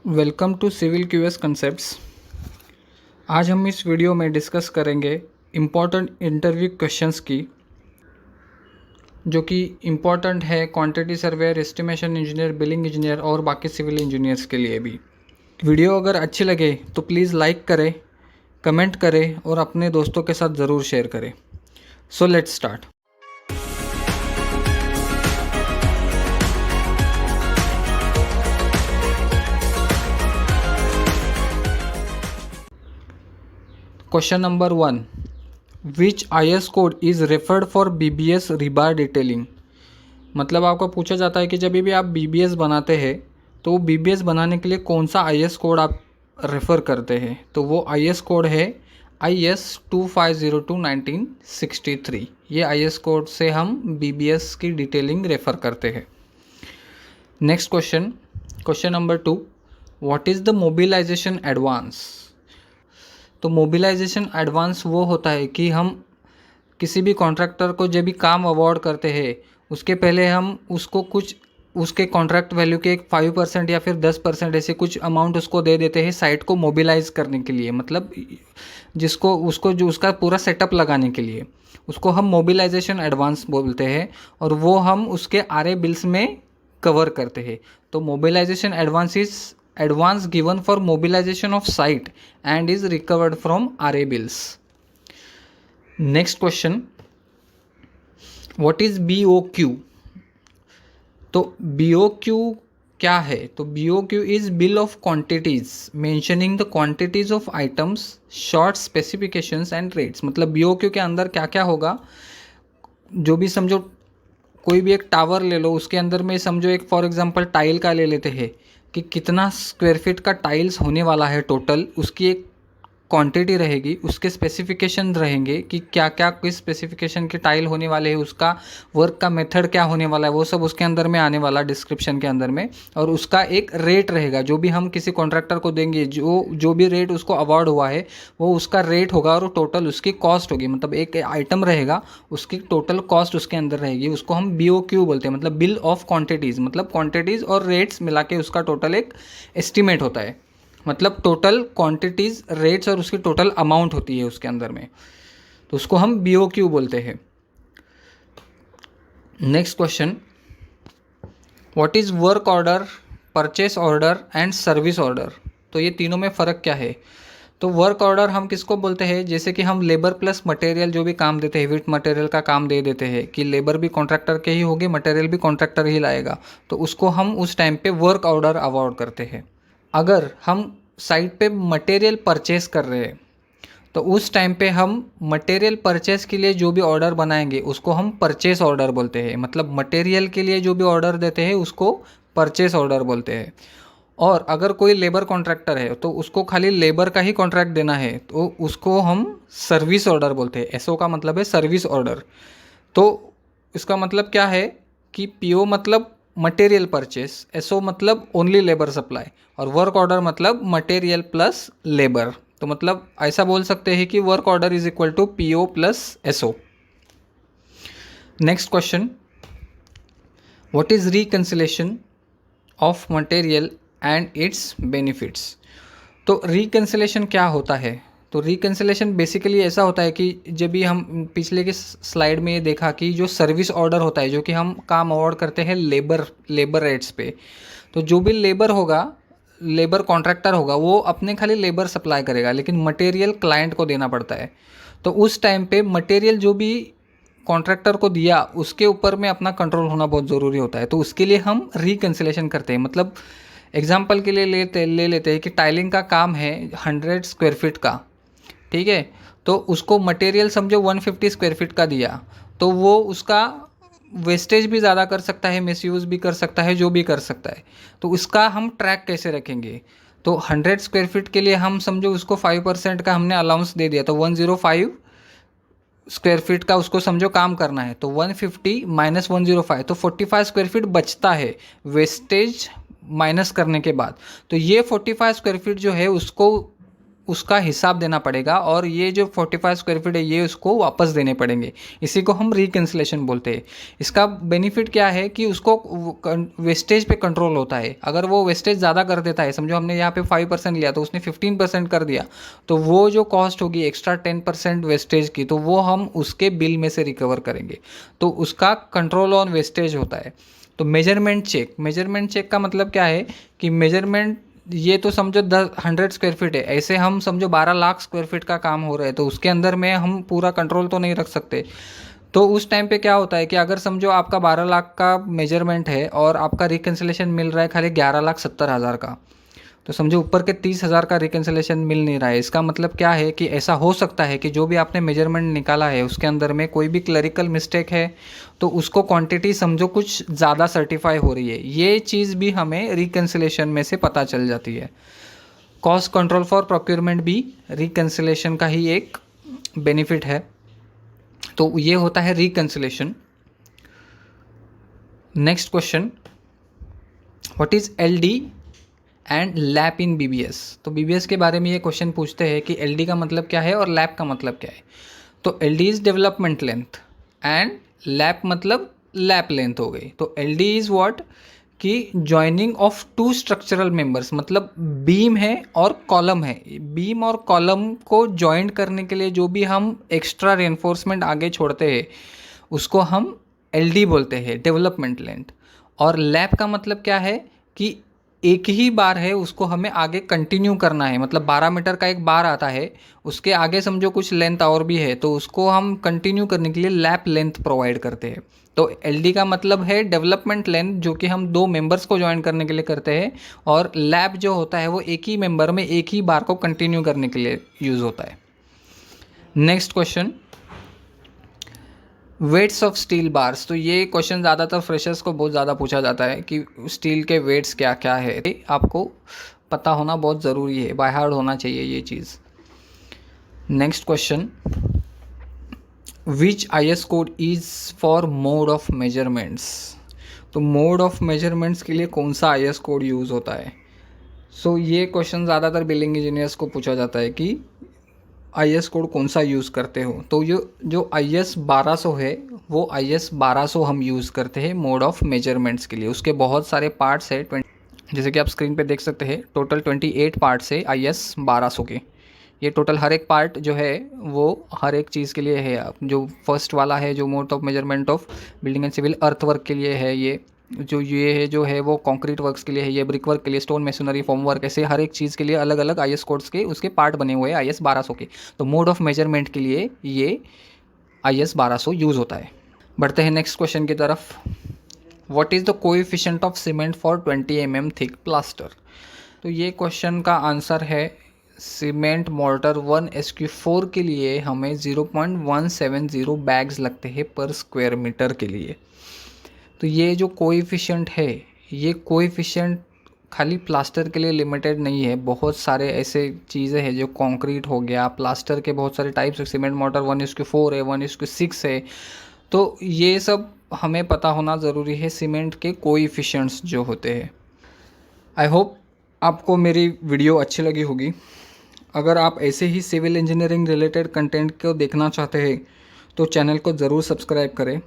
Welcome to civil QS concepts. आज हम इस वीडियो में डिस्कस करेंगे इम्पॉर्टेंट इंटरव्यू क्वेश्चंस की, जो कि इम्पॉर्टेंट है quantity surveyor, estimation engineer, billing engineer और बाकी सिविल इंजीनियर्स के लिए भी। वीडियो अगर अच्छी लगे तो प्लीज़ लाइक करें, कमेंट करें और अपने दोस्तों के साथ ज़रूर शेयर करें। So let's start. Question number 1, which IS code is referred for BBS रिबार detailing. मतलब आपको पूछा जाता है कि जब भी आप BBS बनाते हैं तो BBS बनाने के लिए कौन सा IS कोड आप रेफ़र करते हैं। तो वो IS कोड है IS 2502-1963। ये IS कोड से हम BBS की डिटेलिंग रेफ़र करते हैं। Next question, question number 2, what is the mobilisation advance. तो मोबिलाइजेशन एडवांस वो होता है कि हम किसी भी कॉन्ट्रैक्टर को जब भी काम अवॉर्ड करते हैं उसके पहले हम उसको कुछ उसके कॉन्ट्रैक्ट वैल्यू के एक 5% या फिर 10% ऐसे कुछ अमाउंट उसको दे देते हैं साइट को मोबिलाइज करने के लिए। मतलब जिसको उसको जो उसका पूरा सेटअप लगाने के लिए उसको हम मोबिलाइजेशन एडवांस बोलते हैं और वो हम उसके RA बिल्स में कवर करते हैं। तो mobilisation advance is advance given for mobilization of site and is recovered from RA bills. Next question, what is BOQ। तो BOQ क्या है। तो BOQ is bill of quantities mentioning the quantities of items, short specifications and rates। मतलब BOQ के अंदर क्या क्या होगा, जो भी समझो कोई भी एक टावर ले लो, उसके अंदर में समझो एक फॉर एग्जांपल टाइल का ले लेते हैं कि कितना स्क्वायर फीट का टाइल्स होने वाला है टोटल, उसकी एक क्वांटिटी रहेगी, उसके स्पेसिफिकेशन रहेंगे कि क्या क्या किस स्पेसिफिकेशन के टाइल होने वाले हैं, उसका वर्क का मेथड क्या होने वाला है, वो सब उसके अंदर में आने वाला डिस्क्रिप्शन के अंदर में। और उसका एक रेट रहेगा जो भी हम किसी कॉन्ट्रैक्टर को देंगे, जो भी रेट उसको अवार्ड हुआ है वो उसका रेट होगा और टोटल उसकी कॉस्ट होगी। मतलब एक आइटम रहेगा उसकी टोटल कॉस्ट उसके अंदर रहेगी, उसको हम BOQ बोलते हैं। मतलब बिल ऑफ क्वान्टिटीज़, मतलब क्वान्टिटीज़ और रेट्स मिला के उसका टोटल एक एस्टिमेट होता है। मतलब टोटल क्वांटिटीज़, रेट्स और उसकी टोटल अमाउंट होती है उसके अंदर में, तो उसको हम BOQ बोलते हैं। Next question, what is work order, purchase order and service order. तो ये तीनों में फ़र्क क्या है। तो वर्क ऑर्डर हम किसको बोलते हैं, जैसे कि हम लेबर प्लस मटेरियल जो भी काम देते हैं, विथ मटेरियल का काम दे देते हैं कि लेबर भी कॉन्ट्रैक्टर के ही होगी, मटेरियल भी कॉन्ट्रैक्टर ही लाएगा, तो उसको हम उस टाइम पे वर्क ऑर्डर अवार्ड करते हैं। अगर हम साइट पे मटेरियल परचेस कर रहे हैं तो उस टाइम पे हम मटेरियल परचेस के लिए जो भी ऑर्डर बनाएंगे उसको हम परचेस ऑर्डर बोलते हैं। मतलब मटेरियल के लिए जो भी ऑर्डर देते हैं उसको परचेस ऑर्डर बोलते हैं। और अगर कोई लेबर कॉन्ट्रैक्टर है तो उसको खाली लेबर का ही कॉन्ट्रैक्ट देना है तो उसको हम सर्विस ऑर्डर बोलते हैं। SO का मतलब है सर्विस ऑर्डर। तो इसका मतलब क्या है कि PO मतलब मटेरियल परचेस, SO मतलब ओनली लेबर सप्लाई और वर्क ऑर्डर मतलब मटेरियल प्लस लेबर। तो मतलब ऐसा बोल सकते हैं कि work order is equal to PO plus SO। Next question, what is reconciliation of material and its benefits. तो रिकंसिलेशन क्या होता है। तो रिकंसिलेशन बेसिकली ऐसा होता है कि जब भी हम पिछले के स्लाइड में ये देखा कि जो सर्विस ऑर्डर होता है, जो कि हम काम अवार्ड करते हैं लेबर रेट्स पे, तो जो भी लेबर होगा, लेबर कॉन्ट्रैक्टर होगा, वो अपने खाली लेबर सप्लाई करेगा लेकिन मटेरियल क्लाइंट को देना पड़ता है। तो उस टाइम पे मटेरियल जो भी कॉन्ट्रैक्टर को दिया उसके ऊपर में अपना कंट्रोल होना बहुत ज़रूरी होता है। तो उसके लिए हम रिकंसिलेशन करते हैं। मतलब एग्जाम्पल के लिए ले लेते हैं कि टाइलिंग का काम है 100 स्क्वायर फीट का, ठीक है। तो उसको मटेरियल समझो 150 स्क्वायर फीट का दिया, तो वो उसका वेस्टेज भी ज़्यादा कर सकता है, मिसयूज़ भी कर सकता है, जो भी कर सकता है। तो उसका हम ट्रैक कैसे रखेंगे। तो 100 स्क्वायर फीट के लिए हम समझो उसको 5% का हमने अलाउंस दे दिया, तो 105 स्क्वायर फीट का उसको समझो काम करना है, तो 150 माइनस 105 तो 45 स्क्वायर फीट बचता है वेस्टेज माइनस करने के बाद। तो ये 45 स्क्वायर फीट जो है उसको उसका हिसाब देना पड़ेगा और ये जो 45 स्क्वायर फीट है ये उसको वापस देने पड़ेंगे। इसी को हम रिकैंसिलेशन बोलते हैं। इसका बेनिफिट क्या है कि उसको वेस्टेज पे कंट्रोल होता है। अगर वो वेस्टेज ज़्यादा कर देता है, समझो हमने यहाँ पे 5% लिया तो उसने 15% कर दिया, तो वो जो कॉस्ट होगी एक्स्ट्रा 10% वेस्टेज की, तो वो हम उसके बिल में से रिकवर करेंगे। तो उसका कंट्रोल ऑन वेस्टेज होता है। तो मेजरमेंट चेक का मतलब क्या है कि मेजरमेंट, ये तो समझो 100 स्क्वायर फीट है, ऐसे हम समझो 12 लाख स्क्वायर फीट का काम हो रहा है, तो उसके अंदर में हम पूरा कंट्रोल तो नहीं रख सकते। तो उस टाइम पे क्या होता है कि अगर समझो आपका 12 लाख का मेजरमेंट है और आपका रिकन्सिलेशन मिल रहा है खाली 11,70,000 का, तो समझो ऊपर के 30,000 का रिकन्सिलेशन मिल नहीं रहा है। इसका मतलब क्या है कि ऐसा हो सकता है कि जो भी आपने मेजरमेंट निकाला है उसके अंदर में कोई भी क्लरिकल मिस्टेक है, तो उसको क्वांटिटी समझो कुछ ज़्यादा सर्टिफाई हो रही है। ये चीज़ भी हमें रिकन्सिलेशन में से पता चल जाती है। कॉस्ट कंट्रोल फॉर प्रोक्योरमेंट भी रिकन्सिलेशन का ही एक बेनिफिट है। तो ये होता है reconciliation. Next question, what is LD and lap in BBS. तो बीबीएस के बारे में ये क्वेश्चन पूछते हैं कि एलडी का मतलब क्या है और लैप का मतलब क्या है। तो LD is development length and lap मतलब लैप लेंथ हो गई। तो एलडी इज़ व्हाट कि joining of two structural members, मतलब बीम है और कॉलम है। बीम और कॉलम को जॉइंट करने के लिए जो भी हम एक्स्ट्रा रेनफोर्समेंट आगे छोड़ते हैं उसको हम एलडी बोलते हैं, डेवलपमेंट लेंथ। और लैप का मतलब क्या है कि एक ही बार है, उसको हमें आगे कंटिन्यू करना है। मतलब 12 मीटर का एक बार आता है, उसके आगे समझो कुछ लेंथ और भी है, तो उसको हम कंटिन्यू करने के लिए लैप लेंथ प्रोवाइड करते हैं। तो एलडी का मतलब है डेवलपमेंट लेंथ, जो कि हम दो मेंबर्स को ज्वाइन करने के लिए करते हैं। और लैप जो होता है वो एक ही मेंबर में एक ही बार को कंटिन्यू करने के लिए यूज़ होता है। Next question, weights of steel bars. तो ये क्वेश्चन ज़्यादातर फ्रेशर्स को बहुत ज़्यादा पूछा जाता है कि स्टील के वेट्स क्या क्या है। आपको पता होना बहुत ज़रूरी है, बाय हार्ट होना चाहिए ये चीज़। Next question, which IS code is for mode of measurements. तो मोड ऑफ मेजरमेंट्स के लिए कौन सा आईएस कोड यूज़ होता है। सो ये क्वेश्चन ज़्यादातर बिल्डिंग इंजीनियर्स को पूछा जाता है कि आईएस कोड कौन सा यूज़ करते हो। तो जो आईएस 1200 है वो आईएस 1200 हम यूज़ करते हैं मोड ऑफ मेजरमेंट्स के लिए। उसके बहुत सारे पार्ट्स है, जैसे कि आप स्क्रीन पे देख सकते हैं, टोटल 28 पार्ट्स है आईएस 1200 के। ये टोटल हर एक पार्ट जो है वो हर एक चीज़ के लिए है। जो फर्स्ट वाला है जो mode of measurement of building and civil earth work के लिए है, ये जो है वो कंक्रीट वर्क्स के लिए है, ये ब्रिक वर्क के लिए, स्टोन मेसोनरी, फॉर्म वर्क, ऐसे हर एक चीज़ के लिए अलग अलग आईएस कोड्स के उसके पार्ट बने हुए हैं आईएस 1200 के। तो मोड ऑफ मेजरमेंट के लिए ये आईएस 1200 यूज़ होता है। बढ़ते हैं नेक्स्ट क्वेश्चन की तरफ। What is the coefficient of cement for 20 mm thick plaster. तो ये क्वेश्चन का आंसर है, सीमेंट मोर्टर 1:4 के लिए हमें 0.170 बैग्स लगते हैं पर स्क्वायर मीटर के लिए। तो ये जो कोएफिशिएंट है, ये कोएफिशिएंट खाली प्लास्टर के लिए लिमिटेड नहीं है। बहुत सारे ऐसे चीज़ें हैं, जो कंक्रीट हो गया, प्लास्टर के बहुत सारे टाइप्स है। सीमेंट मोर्टर 1:4 है, 1:6 है। तो ये सब हमें पता होना ज़रूरी है, सीमेंट के कोएफिशिएंट्स जो होते हैं। आई होप आपको मेरी वीडियो अच्छी लगी होगी। अगर आप ऐसे ही सिविल इंजीनियरिंग रिलेटेड कंटेंट को देखना चाहते हैं तो चैनल को ज़रूर सब्सक्राइब करें।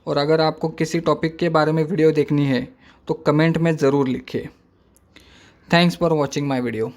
और अगर आपको किसी टॉपिक के बारे में वीडियो देखनी है तो कमेंट में ज़रूर लिखिए। Thanks for watching my video.